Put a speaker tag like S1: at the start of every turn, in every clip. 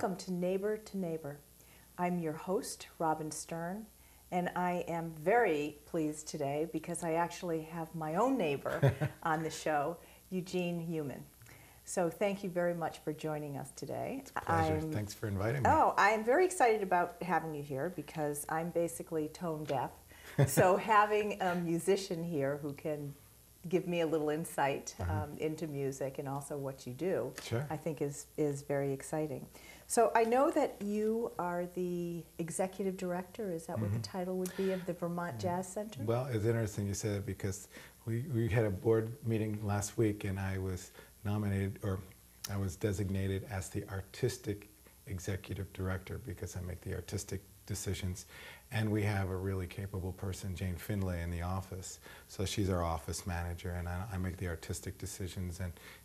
S1: Welcome to Neighbor. I'm your host, Robin Stern, and I am very pleased today because I actually have my own neighbor on the show, Eugene Uman. So thank you very much for joining us today.
S2: It's a pleasure. Thanks for inviting me.
S1: Oh, I am very excited about having you here because I'm basically tone deaf. So having a musician here who can give me a little insight into music and also what you do,
S2: Sure.
S1: I think is very exciting. So I know that you are the executive director, is that what the title would be, of the Vermont Jazz Center?
S2: Well, it's interesting you said it because we had a board meeting last week and I was nominated, or I was designated as the artistic executive director because I make the artistic decisions. And we have a really capable person, Jane Findlay, in the office. So she's our office manager, and I make the artistic decisions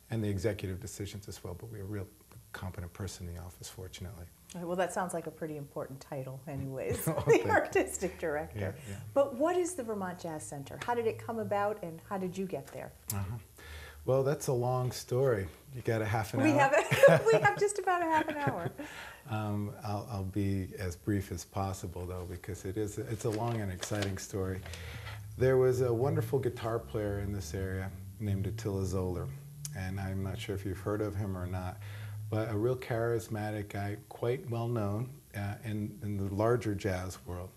S2: and the executive decisions as well. But we're a real competent person in the office, fortunately.
S1: Well, that sounds like a pretty important title anyways,
S2: Oh,
S1: the artistic director.
S2: Yeah.
S1: But what is the Vermont Jazz Center? How did it come about and how did you get there?
S2: Well, that's a long story. You got a half an hour?
S1: We have just about a half an hour.
S2: I'll be as brief as possible, though, because it's a long and exciting story. There was a wonderful guitar player in this area named Attila Zoller, and I'm not sure if you've heard of him or not, but a real charismatic guy, quite well known in the larger jazz world.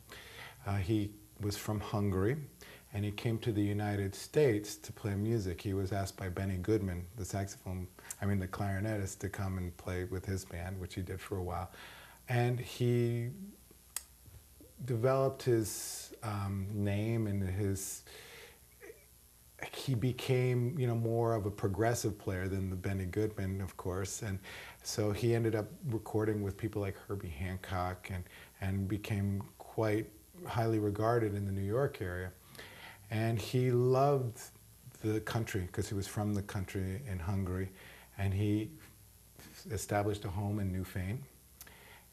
S2: He was from Hungary, and he came to the United States to play music. He was asked by Benny Goodman, the clarinetist, to come and play with his band, which he did for a while. And he developed his name and he became, more of a progressive player than the Benny Goodman, of course. And so he ended up recording with people like Herbie Hancock and became quite highly regarded in the New York area. And he loved the country because he was from the country in Hungary, and he established a home in Newfane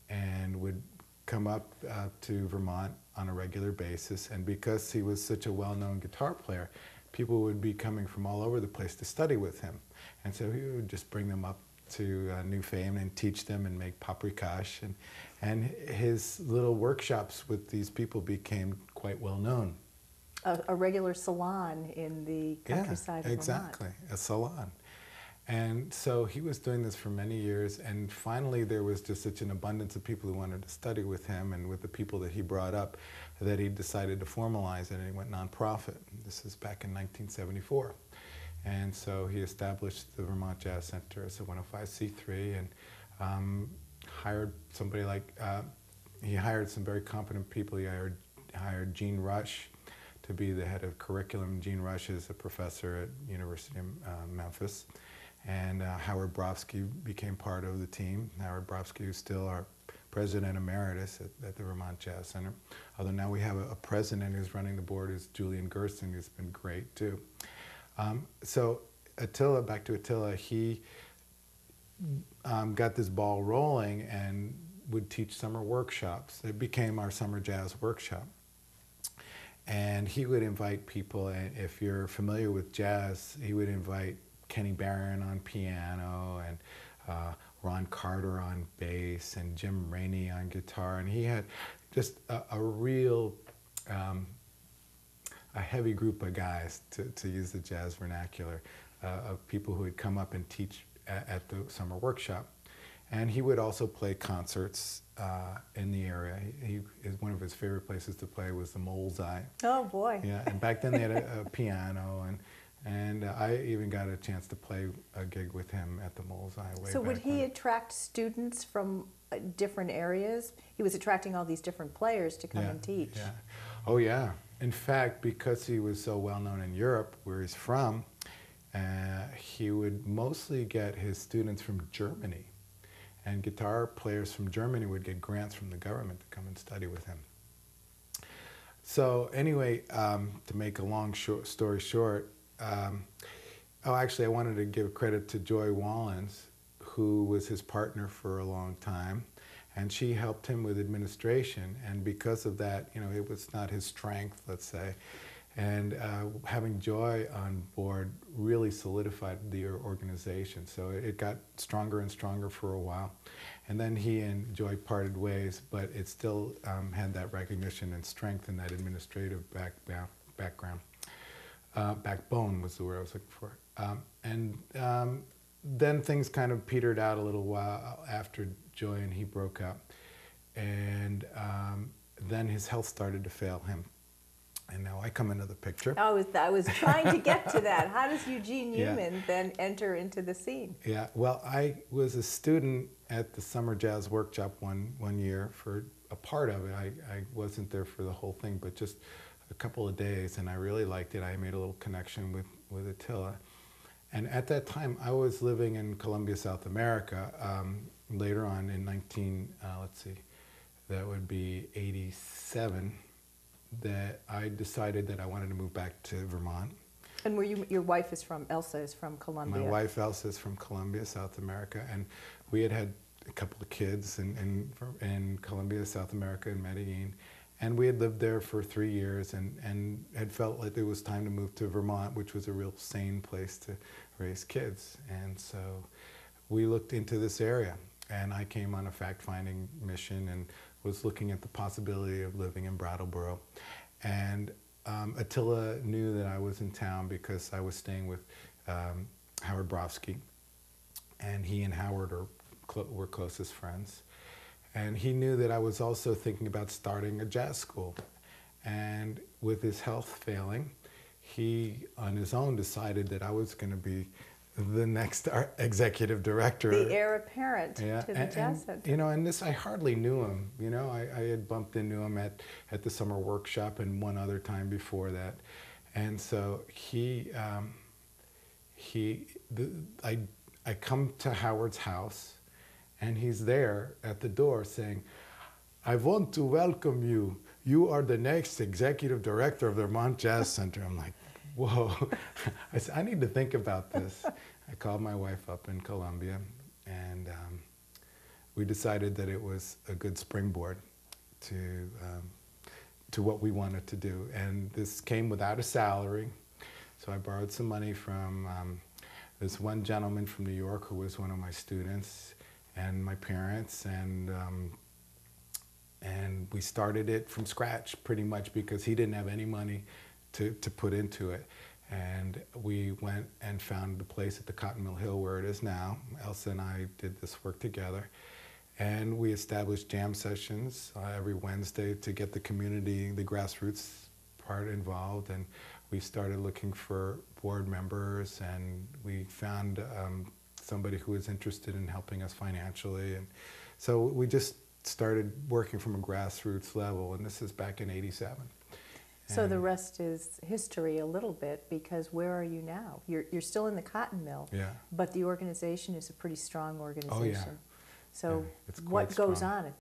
S2: and would come up to Vermont on a regular basis. And because he was such a well-known guitar player, people would be coming from all over the place to study with him. And so he would just bring them up to Newfane and teach them and make paprikash. And his little workshops with these people became quite well known.
S1: A regular salon in the countryside of Vermont.
S2: Exactly, a salon. And so he was doing this for many years, and finally there was just such an abundance of people who wanted to study with him and with the people that he brought up that he decided to formalize it, and he went nonprofit. This is back in 1974. And so he established the Vermont Jazz Center as a 105c3 and hired somebody he hired some very competent people. He hired Gene Rush to be the head of curriculum. Gene Rush is a professor at University of Memphis. And Howard Brovsky became part of the team. Howard Brovsky is still our president emeritus at the Vermont Jazz Center. Although now we have a president who's running the board, is Julian Gersten, who's been great too. So Attila, back to Attila, he got this ball rolling and would teach summer workshops. It became our summer jazz workshop. And he would invite people, and if you're familiar with jazz, he would invite Kenny Barron on piano and Ron Carter on bass and Jim Rainey on guitar. And he had just a real, a heavy group of guys, to use the jazz vernacular, of people who would come up and teach at the summer workshop. And he would also play concerts in the area. One of his favorite places to play was the Mole's Eye.
S1: Oh boy!
S2: Yeah, and back then they had a piano, and I even got a chance to play a gig with him at the Mole's Eye.
S1: So would he attract students from different areas? He was attracting all these different players to come and teach.
S2: Yeah. Oh yeah. In fact, because he was so well known in Europe, where he's from, he would mostly get his students from Germany. And guitar players from Germany would get grants from the government to come and study with him. So anyway, to make a long story short, actually I wanted to give credit to Joy Wallens, who was his partner for a long time, and she helped him with administration. And because of that, it was not his strength, let's say, And having Joy on board really solidified the organization. So it got stronger and stronger for a while. And then he and Joy parted ways, but it still had that recognition and strength and that administrative background. Backbone was the word I was looking for. Then things kind of petered out a little while after Joy and he broke up. And then his health started to fail him. And now I come into the picture.
S1: I was trying to get to that. How does Eugene Uman then enter into the scene?
S2: Yeah, well, I was a student at the Summer Jazz Workshop one year for a part of it. I wasn't there for the whole thing, but just a couple of days, and I really liked it. I made a little connection with Attila. And at that time, I was living in Colombia, South America. Later on in that would be 87, that I decided that I wanted to move back to Vermont.
S1: And your wife Elsa is from Colombia.
S2: My wife Elsa is from Colombia, South America, and we had a couple of kids in Colombia, South America, in Medellin. And we had lived there for 3 years and had felt like it was time to move to Vermont, which was a real sane place to raise kids. And so we looked into this area, and I came on a fact-finding mission and was looking at the possibility of living in Brattleboro. And Attila knew that I was in town because I was staying with Howard Brofsky, and he and Howard were closest friends. And he knew that I was also thinking about starting a jazz school. And with his health failing, he, on his own, decided that I was going to be the next executive director.
S1: The heir apparent to the Jazz Center.
S2: You know, and this, I hardly knew him. You know, I had bumped into him at the summer workshop and one other time before that. And so I come to Howard's house, and he's there at the door saying, "I want to welcome you. You are the next executive director of the Vermont Jazz Center." I'm like, whoa. I said, I need to think about this. I called my wife up in Colombia, and we decided that it was a good springboard to what we wanted to do. And this came without a salary. So I borrowed some money from this one gentleman from New York who was one of my students, and my parents, and we started it from scratch pretty much because he didn't have any money to put into it. And we went and found the place at the Cotton Mill Hill where it is now. Elsa and I did this work together. And we established jam sessions every Wednesday to get the community, the grassroots part involved. And we started looking for board members, and we found somebody who was interested in helping us financially. And so we just started working from a grassroots level, and this is back in '87.
S1: So the rest is history a little bit, because where are you now? You're still in the cotton mill,
S2: yeah,
S1: but the organization is a pretty strong organization.
S2: Oh, yeah.
S1: So
S2: yeah,
S1: what goes
S2: strong.
S1: on